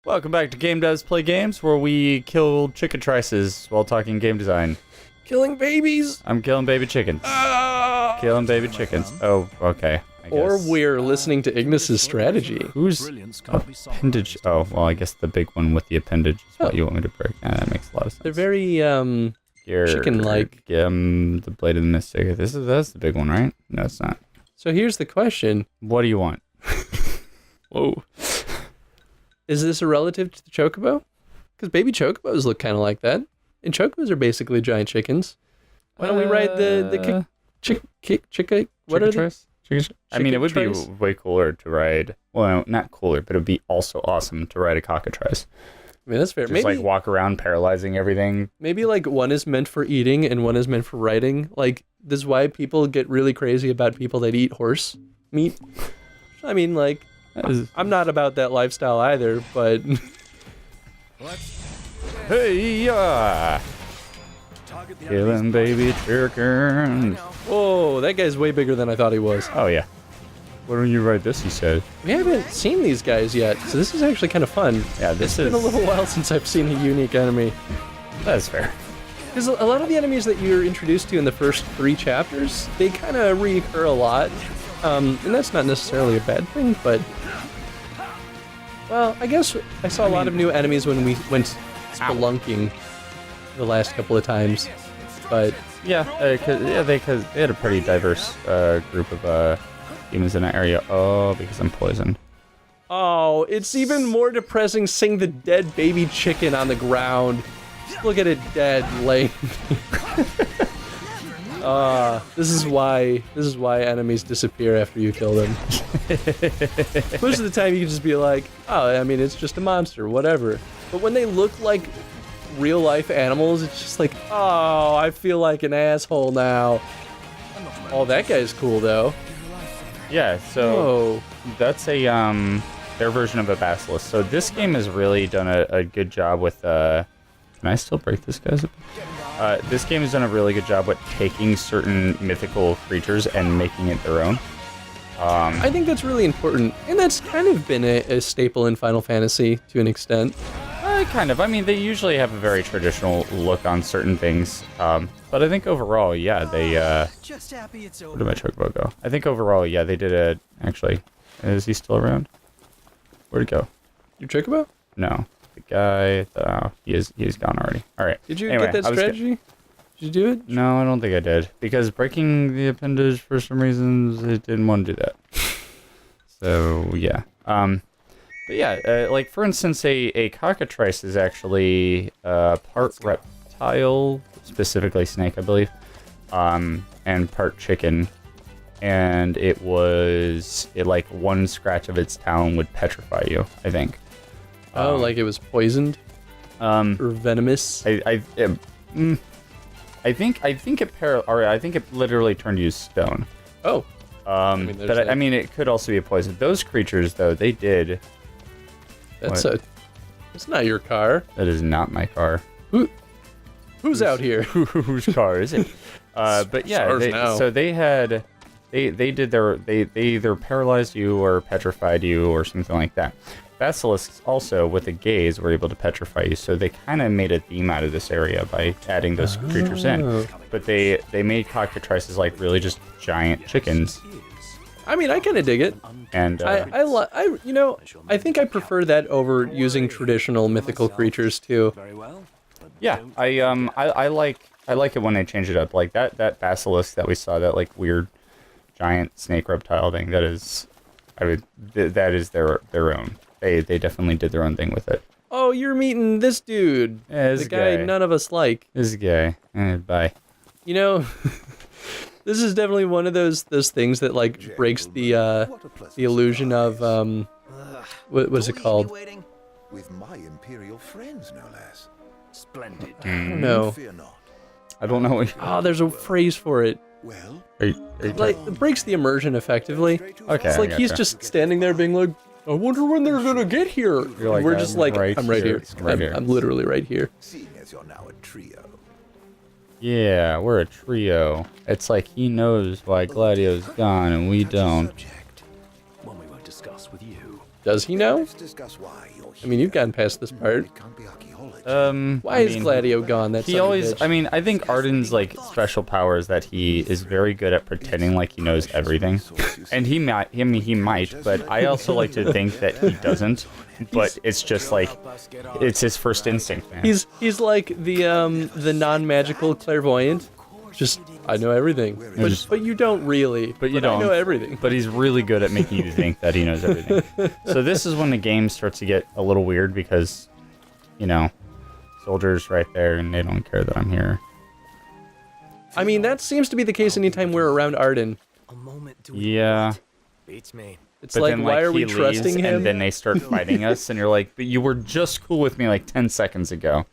Welcome back to Game Devs Play Games, where we kill chickatrices while talking game design. Killing babies? I'm killing baby chickens. Killing baby chickens. Oh, okay. I guess. Or we're listening to Ignis's strategy. Who's appendage? Oh, well, I guess the big one with the appendage is what you want me to break. That makes a lot of sense. They're very, chicken-like. The Blade of the Mystic. That's the big one, right? No, it's not. So here's the question. What do you want? Whoa. Is this a relative to the chocobo? Because baby chocobos look kind of like that. And chocobos are basically giant chickens. Why don't we ride the what are they? I mean, it would be way cooler to ride. Well, not cooler, but it would be also awesome to ride a cockatrice. I mean, that's fair. Just maybe, like walk around paralyzing everything. Maybe like one is meant for eating and one is meant for riding. Like, this is why people get really crazy about people that eat horse meat. I mean, like, I'm not about that lifestyle either, but... Hey, killing baby chickens. Whoa, that guy's way bigger than I thought he was. Oh, yeah. Why don't you ride this, he said. We haven't seen these guys yet, so this is actually kind of fun. Yeah, It's been a little while since I've seen a unique enemy. That's fair. Because a lot of the enemies that you're introduced to in the first 3 chapters, they kind of reoccur a lot. And that's not necessarily a bad thing, but... Well, I guess I saw a lot of new enemies when we went spelunking the last couple of times, but... Yeah, they had a pretty diverse group of demons in that area. Oh, because I'm poisoned. Oh, it's even more depressing seeing the dead baby chicken on the ground. Look at it dead, laying. This is why enemies disappear after you kill them. Most of the time you can just be like, oh, I mean, it's just a monster, whatever. But when they look like real life animals, it's just like, oh, I feel like an asshole now. Oh, that guy's cool though. Yeah, so that's a their version of a basilisk. So this game has really done a good job with can I still break this guy's? This game has done a really good job with taking certain mythical creatures and making it their own. I think that's really important, and that's kind of been a staple in Final Fantasy to an extent. Kind of. I mean, they usually have a very traditional look on certain things, but I think overall, yeah, they. Where did my chocobo go? I think overall, yeah, they did a. Actually, is he still around? Where'd he go? Your chocobo? No, the guy. Oh, he's gone already. All right. Did you get that strategy? Did you do it? No, I don't think I did, because breaking the appendage for some reasons, it didn't want to do that. So yeah. But yeah, like for instance, a cockatrice is actually part reptile, specifically snake, I believe, and part chicken. And it like one scratch of its talon would petrify you, I think. Oh, like it was poisoned? Or venomous? I think it literally turned you stone. Oh. I mean, it could also be a poison. Those creatures, though, they did. It's not your car. That is not my car. Who's out here? Whose car is it? But yeah, so they either paralyzed you or petrified you or something like that. Basilisks also, with a gaze, were able to petrify you, so they kind of made a theme out of this area by adding those creatures in. But they made cockatrices like really just giant chickens. I mean, I kind of dig it. And I think I prefer that over using traditional mythical creatures too. Yeah, I like it when they change it up. Like that basilisk that we saw, that like weird giant snake reptile thing. That is their own. They definitely did their own thing with it. Oh, you're meeting this dude. Yeah, the guy none of us like. This guy. Bye. You know, this is definitely one of those things that like breaks the illusion of what was it called? With my imperial friends, no less. Splendid. I don't know. I don't know. There's a phrase for it. Well, like it breaks the immersion effectively. Okay. It's like he's just standing there being like, I wonder when they're gonna get here. Like, we're just like, I'm right here. I'm literally right here. seeing as you're now a trio. Yeah, we're a trio. It's like he knows why Gladio's gone and we don't. One we won't discuss with you. Does he know? Let's discuss why you're I mean, you've gotten past this part. It can't be archaeology. Why is Gladio gone? That's he always. I mean, I think Arden's like special power is that he is very good at pretending like he knows everything, and he might. I mean, he might, but I also like to think that he doesn't. But it's just like it's his first instinct, man. He's like the non-magical clairvoyant. Just I know everything, but you don't really. But you don't. I know everything. But he's really good at making you think that he knows everything. So this is when the game starts to get a little weird because, you know, soldiers right there and they don't care that I'm here. I mean, that seems to be the case anytime we're around Arden. Yeah. Beats me. It's But like, then, why are we he trusting leaves, him? And then they start fighting us, and you're like, but you were just cool with me like 10 seconds ago.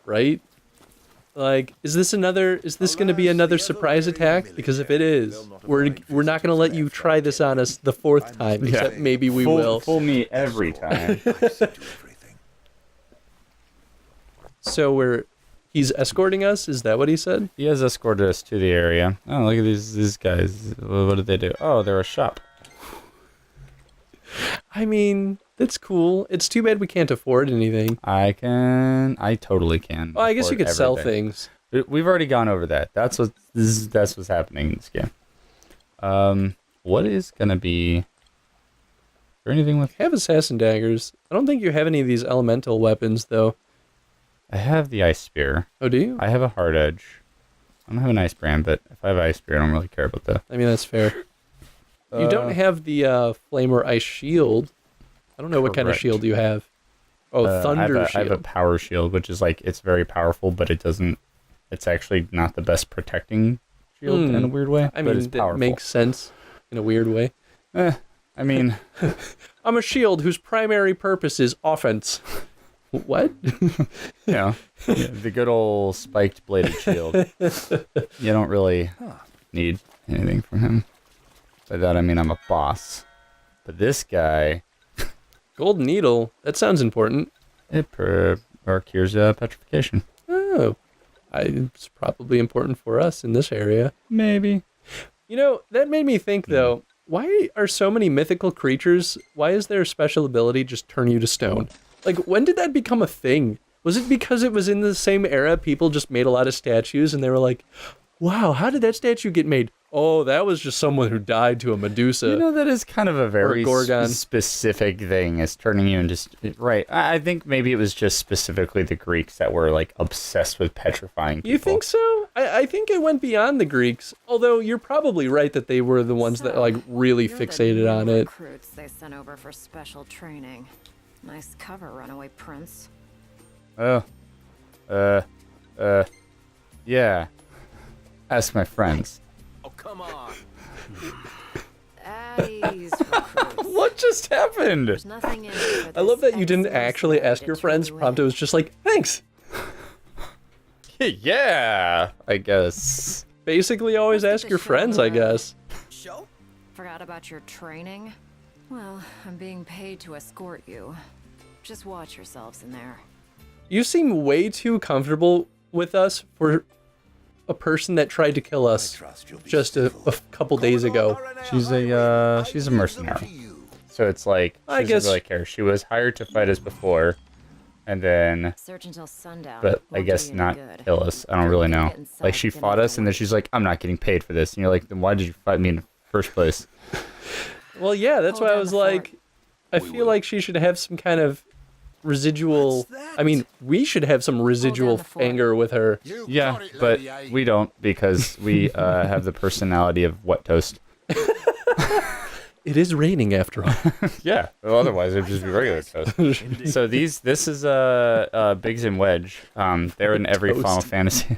Right? Like, is this going to be another surprise attack? Because if it is, we're not going to let you try this on us the fourth time, except maybe we will. Fool me every time. So he's escorting us? Is that what he said? He has escorted us to the area. Oh, look at these guys. What did they do? Oh, they're a shop. I mean, that's cool. It's too bad we can't afford anything. I totally can. Well, I guess you afford could sell everything. things. We've already gone over that. That's what's happening in this game. What is gonna be? Is there anything with? You have assassin daggers. I don't think you have any of these elemental weapons, though. I have the ice spear. Oh, do you? I have a hard edge. I don't have an ice brand, but if I have ice spear, I don't really care about that. I mean, that's fair. You don't have the flame or ice shield. I don't know what kind of Correct. shield you have. Oh, thunder I shield. have a power shield, which is like it's very powerful, but it doesn't. It's actually not the best protecting shield in a weird way. I but mean, it's that powerful. makes sense in a weird way. I mean, I'm a shield whose primary purpose is offense. What? yeah, the good old spiked bladed shield. You don't really need anything from him. By that I mean I'm a boss. But this guy, Golden needle. That sounds important. it cures petrification. Oh, it's probably important for us in this area. Maybe. You know, that made me think, though, why are so many mythical creatures, why is their special ability just turn you to stone? Like, when did that become a thing? Was it because it was in the same era, people just made a lot of statues, and they were like, wow, how did that statue get made? Oh, that was just someone who died to a Medusa. You know, that is kind of a very Gorgon. specific thing, is turning you into... Right. I think maybe it was just specifically the Greeks that were, like, obsessed with petrifying people. You think so? I think it went beyond the Greeks, although you're probably right that they were the ones that, like, really fixated on it. Recruits they sent over for special training. Nice cover, runaway prince. Yeah. Ask my friends. Oh, come on. These recruits. What just happened? There's nothing in it for I love this that you didn't excellence actually that ask your to friends. turn you Prompto in. was just like, thanks. Yeah, I guess. Basically, always Let's ask get your the show friends, I on the guess. Show? Forgot about your training? Well, I'm being paid to escort you. Just watch yourselves in there. You seem way too comfortable with us for a person that tried to kill us Trust you'll be just a couple days ago. She's a mercenary. So it's like, she I doesn't guess- really care. She was hired to fight us before, and then, Search until sundown. but I Won't do guess you any not good. kill us. I don't really know. Get inside, Like, she then fought I us, and then can she's like, I'm not getting paid for this. And you're like, then why did you fight me in the first place? Well, yeah, that's Hold why I down was the fort. like, I feel like she should have some kind of residual. I mean, we should have some residual the fort. anger with her. Yeah, but we don't, because we have the personality of wet toast. It is raining after all. Yeah, well, otherwise it'd just be regular toast. So this is Biggs and Wedge. They're in every Toast. Final Fantasy.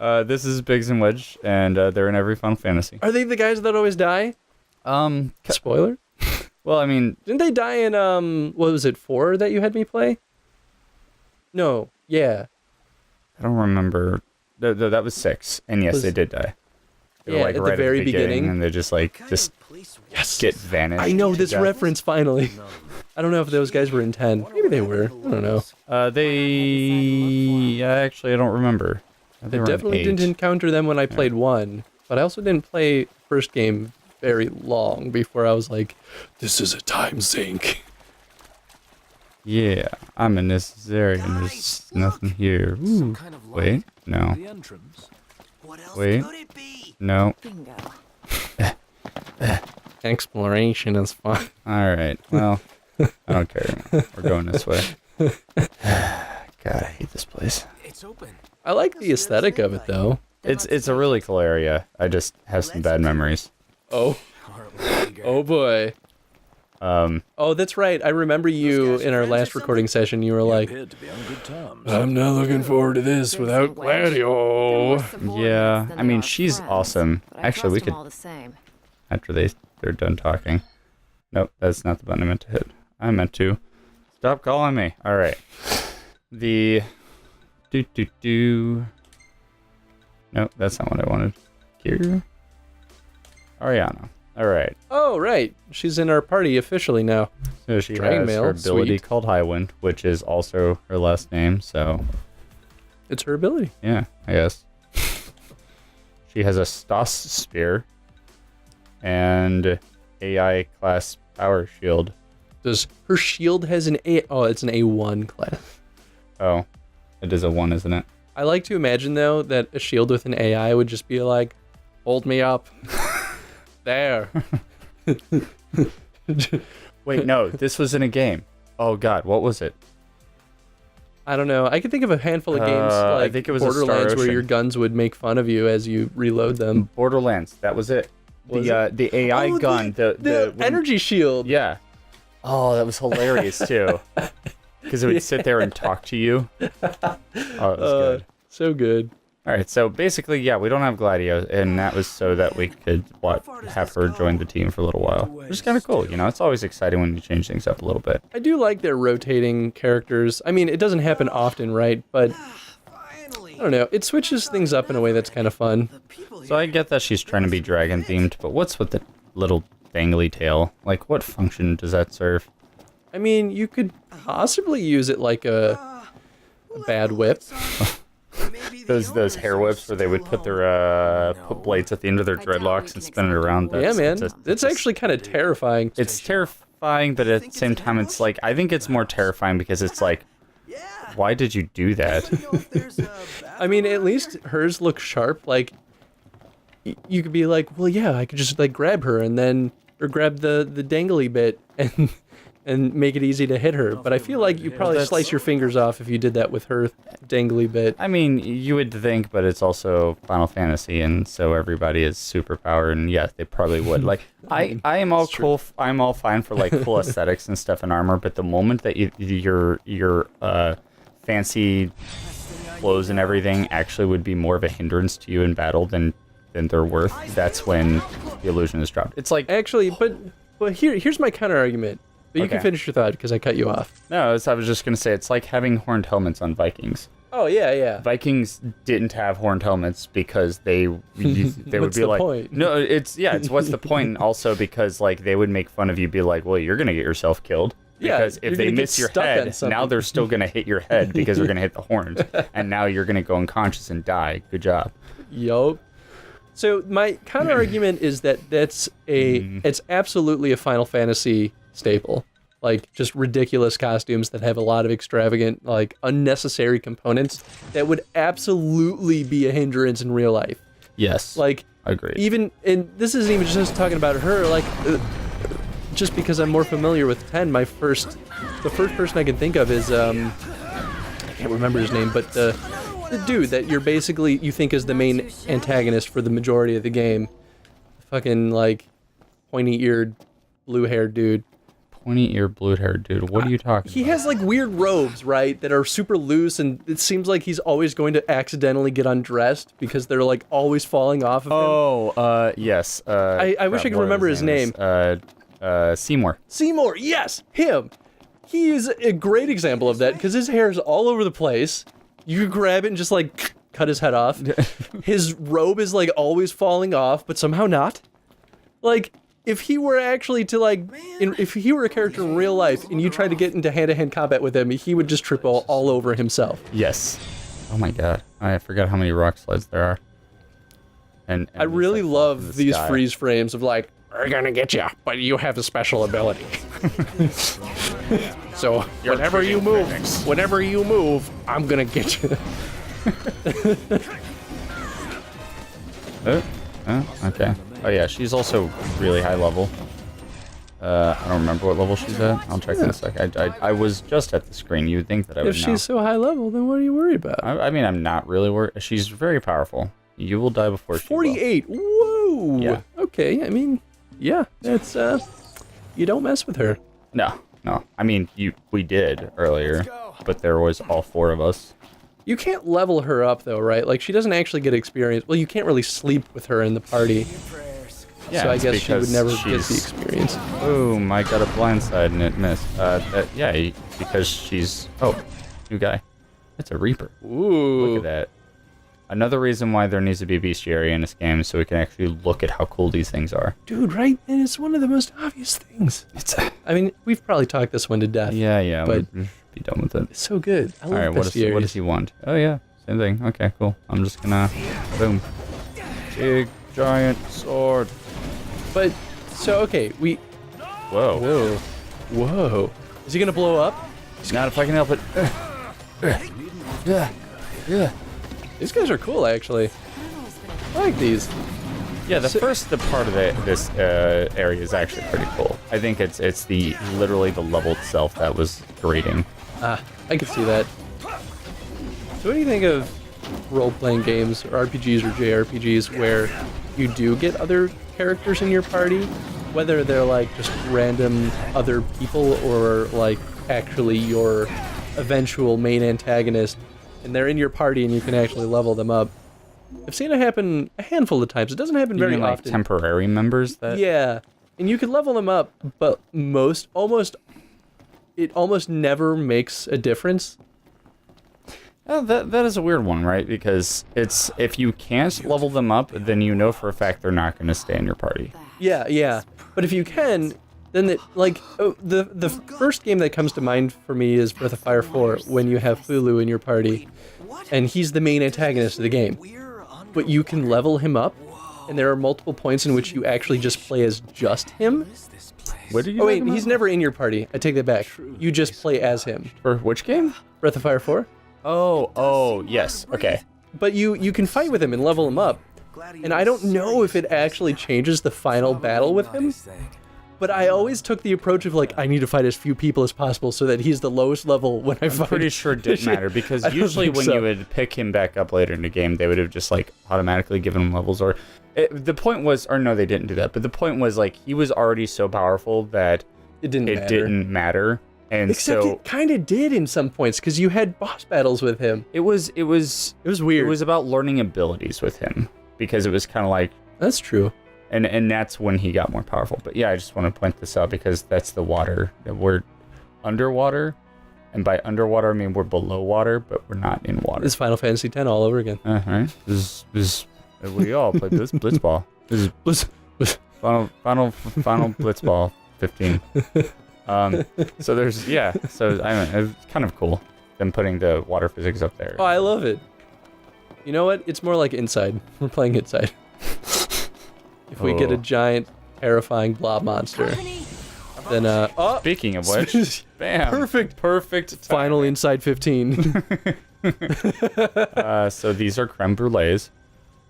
This is Biggs and Wedge, and they're in every Final Fantasy. Are they the guys that always die? Spoiler? Well, I mean, Didn't they die in what was it, 4 that you had me play? No. Yeah. I don't remember. No, that was 6, and yes, Was- they did die. They Yeah, were like at the right very at the beginning, beginning. and they just like Yes. get vanished. I know to this death. reference finally. I don't know if those guys were in 10. Maybe they were. I don't know. Actually, I don't remember. They I were in definitely 8. didn't encounter them when I played 1, but I also didn't play first game very long before I was like, this is a time sink. Yeah, I'm in this area and there's nothing here. Ooh, Kind of wait, no, The entrance. What else Wait. could it be? no. Bingo. Exploration is fun. All right, well, I don't care anymore. We're going this way. God, I hate this place. It's open. I like the aesthetic of it, though. It's a really cool area. I just have some bad memories. Oh, oh boy. Oh, that's right. I remember you in our last recording session. You were like, Appeared to be on good terms. I'm not looking forward to this without Gladio. Yeah, I mean, she's awesome. Actually, we could, All the same. after they're done talking. Nope, that's not the button I meant to hit. I meant to. Stop calling me. All right. The Nope, that's not what I wanted. Here. Ariana. All right. Oh, right. She's in our party officially now. So she Dragon has mail, her ability sweet. called Highwind, which is also her last name. So It's her ability. yeah, I guess. She has a Stas Spear and AI class power shield. Does her shield has an A? Oh, it's an A1 class. Oh, it is a 1, isn't it? I like to imagine, though, that a shield with an AI would just be like, hold me up. There. Wait, no, this was in a game. Oh God, what was it? I don't know. I could think of a handful of games like I think it was a Star Borderlands where Ocean. your guns would make fun of you as you reload them. Borderlands. That was it. Was The AI Oh, gun. The energy shield. Yeah. Oh, that was hilarious too. Because it would sit there and talk to you. Oh, it was good. So good. All right, so basically, yeah, we don't have Gladio, and that was so that we could have her join the team for a little while. Which is kind of cool, you know. It's always exciting when you change things up a little bit. I do like their rotating characters. I mean, it doesn't happen often, right? But I don't know. It switches things up in a way that's kind of fun. So I get that she's trying to be dragon themed, but what's with the little dangly tail? Like, what function does that serve? I mean, you could possibly use it like a bad whip. Those hair whips where they would put their put blades at the end of their dreadlocks and spin it around. Yeah, man. It's actually kind of terrifying. It's terrifying, but at the same time, it's like, I think it's more terrifying because it's like, why did you do that? I mean, at least hers look sharp. Like, you could be like, well, yeah, I could just like grab her and then, or grab the dangly bit and make it easy to hit her. But I feel like you probably slice your fingers off if you did that with her dangly bit. I mean, you would think, but it's also Final Fantasy, and so everybody is superpowered, and yes, they probably would. Like, I am all cool. I'm all fine for like cool aesthetics and stuff and armor, but the moment that your fancy flows and everything actually would be more of a hindrance to you in battle than they're worth, that's when the illusion is dropped. It's like, Actually, but here's my counter argument. But you can Okay. finish your thought because I cut you off. no, I was just gonna say, it's like having horned helmets on Vikings. Oh yeah. Vikings didn't have horned helmets because they would What's be the like, point? no, it's what's the point? And also because like they would make fun of you, be like, well, you're gonna get yourself killed. Yeah, Because you're if they gonna get miss your stuck on head, something. now they're still gonna hit your head because they're gonna hit the horns, and now you're gonna go unconscious and die. Good job. Yup. So my counter argument is that it's absolutely a Final Fantasy staple. Like, just ridiculous costumes that have a lot of extravagant, like, unnecessary components that would absolutely be a hindrance in real life. Yes. Like, Agreed. even, and this isn't even just talking about her, like, just because I'm more familiar with 10, the first person I can think of is, I can't remember his name, but the dude that you think is the main antagonist for the majority of the game. Fucking, like, pointy-eared, blue-haired dude. Pointy-eared, blue-haired dude. What are you talking He about? has like weird robes, right, that are super loose, and it seems like he's always going to accidentally get undressed because they're like always falling off of him. Oh, yes. I wish I could remember his name. Seymour. Seymour, yes, him. He is a great example of that because his hair is all over the place. You grab it and just like cut his head off. His robe is like always falling off, but somehow not. Like, if he were actually to like, if he were a character in real life and you tried to get into hand-to-hand combat with him, he would just trip all over himself. Yes. Oh my god. I forgot how many rock slides there are. And I really just, like, fall from love the these sky. freeze frames of like, we're gonna get you, but you have a special ability. So whenever you move, I'm gonna get you. Okay. Oh yeah, she's also really high level. I don't remember what level she's at. I'll check in a sec. I was just at the screen. You'd think that I would If know. she's so high level, then what are you worried about? I mean, I'm not really worried. She's very powerful. You will die before she will. 48. Whoa. Yeah. Okay. I mean, yeah. That's you don't mess with her. No. I mean, we did earlier, but there was all 4 of us. You can't level her up though, right? Like she doesn't actually get experience. Well, you can't really sleep with her in the party. Yeah, so I it's guess she would because never get the she's- experience. Boom! I got a blindside and it missed. Yeah, because she's new guy. It's a Reaper. Ooh. Look at that. Another reason why there needs to be bestiary in this game, so we can actually look at how cool these things are. Dude, right? And it's one of the most obvious things. I mean, we've probably talked this one to death. Yeah, but we should be done with it. it's so good. I love All right, what bestiaries. does he want? Oh yeah, same thing. Okay, cool. I'm just gonna boom. Big giant sword. But so okay, Whoa. Whoa. Is he gonna blow up? Not if I can help it. Yeah. These guys are cool, actually. I like these. Yeah, the part of this area is actually pretty cool. I think it's literally the level itself that was grating. I can see that. So what do you think of role-playing games, or RPGs or JRPGs, where you do get other characters in your party, whether they're like just random other people or like actually your eventual main antagonist, and they're in your party and you can actually level them up? I've seen it happen a handful of times. It doesn't happen You very mean, like, often. temporary members that? Yeah, and you can level them up, but it almost never makes a difference. Oh, that is a weird one, right? Because it's if you can't level them up, then you know for a fact they're not going to stay in your party. Yeah. But if you can, then the first game that comes to mind for me is Breath of Fire 4, when you have Fulu in your party, and he's the main antagonist of the game. But you can level him up, and there are multiple points in which you actually just play as just him. What did you? Oh wait, he's never in your party. I take that back. You just play as him. For which game? Breath of Fire 4. Oh, yes. Okay. But you can fight with him and level him up. And I don't know if it actually changes the final battle with him. But I always took the approach of like, I need to fight as few people as possible so that he's the lowest level when I fight. I'm pretty sure it didn't matter because I don't usually think when so. you would pick him back up later in the game, they would have just like automatically given him levels the point was, or no, they didn't do that. But the point was like he was already so powerful that It didn't matter. And Except so it kind of did in some points because you had boss battles with him. it was weird. It was about learning abilities with him because it was kind of like, That's true. and that's when he got more powerful. But yeah, I just want to point this out because that's the water. We're underwater, and by underwater I mean we're below water, but we're not in water. This is Final Fantasy X all over again. Right. This we all played this Blitzball. This is final Blitzball 15. So there's so I mean it's kind of cool them putting the water physics up there. Oh, I love it. You know what? It's more like Inside. We're playing Inside. If we get a giant, terrifying blob monster, then Speaking of which, bam, perfect timing. final Inside 15. So these are creme brulees.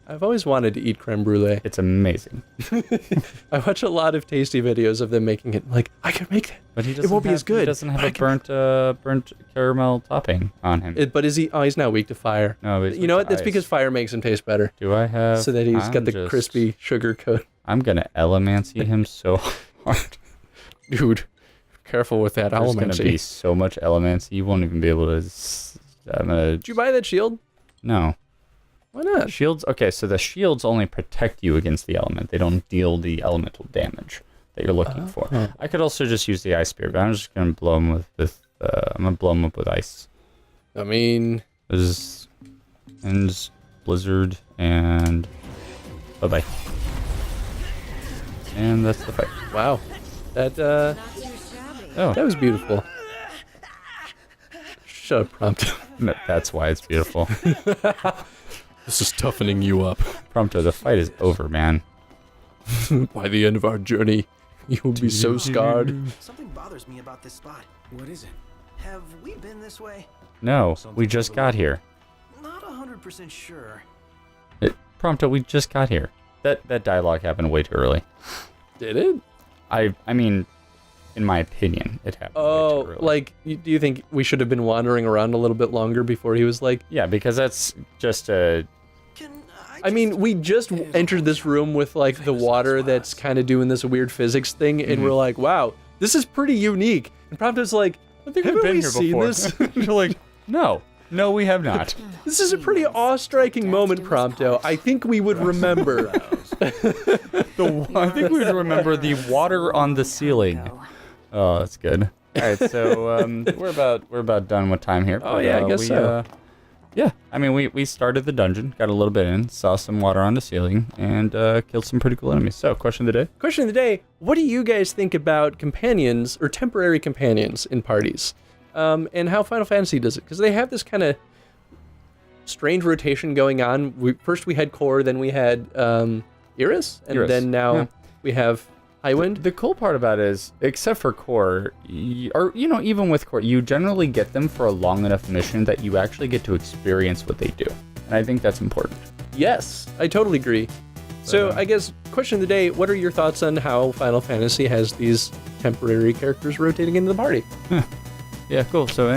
I've always wanted to eat creme brulee. It's amazing. I watch a lot of tasty videos of them making it. Like, I can make that. But he It doesn't won't be have, as good, He doesn't have but a burnt caramel topping on him. But is he? Oh, he's not weak to fire. No, he's You know weak what? to That's ice. because fire makes him taste better. Do I have? So that he's got the crispy sugar coat. I'm gonna elemancy him so hard. Dude, careful with that There's gonna be elemancy. so much elemancy, you won't even be able to. I'm gonna. Did you buy that shield? No. Why not? Shields. Okay, so the shields only protect you against the element. They don't deal the elemental damage that you're looking for. I could also just use the ice spear, but I'm just gonna blow him I'm gonna blow him up with ice. I mean, This and just blizzard and bye bye. And that's the fight. wow. That Oh, that was beautiful. Shut up, Prompto. no, that's why it's beautiful. This is toughening you up. Prompto, the fight is over, man. By the end of our journey, you will be so scarred. Something bothers me about this spot. What is it? Have we been this way? No, we just got here. Not 100% sure. Prompto, we just got here. That dialogue happened way too early. Did it? I mean, in my opinion, it happened way Oh, too early. like, do you think we should have been wandering around a little bit longer before he was like... Yeah, because that's just a... Can I mean, we just entered this room with, like, the water that's kind of doing this weird physics thing, and we're like, wow, this is pretty unique. And Prompto's like, I think haven't we've been we here seen before. this? You're like, no, we have not. This is a pretty awe-striking moment, Prompto. I think we would remember. I think we remember the water on the ceiling. Oh, that's good. All right, so we're about done with time here. Oh, yeah, I guess so. Yeah, I mean, we started the dungeon, got a little bit in, saw some water on the ceiling, and killed some pretty cool enemies. So, question of the day? Question of the day, what do you guys think about companions, or temporary companions in parties? And how Final Fantasy does it? Because they have this kind of strange rotation going on. First we had Core, then we had Iris, and Iris, then now yeah. we have Highwind. The cool part about it is, except for Core, or even with Core, you generally get them for a long enough mission that you actually get to experience what they do, and I think that's important. Yes, I totally agree. So I guess, question of the day, what are your thoughts on how Final Fantasy has these temporary characters rotating into the party? Yeah, cool. So,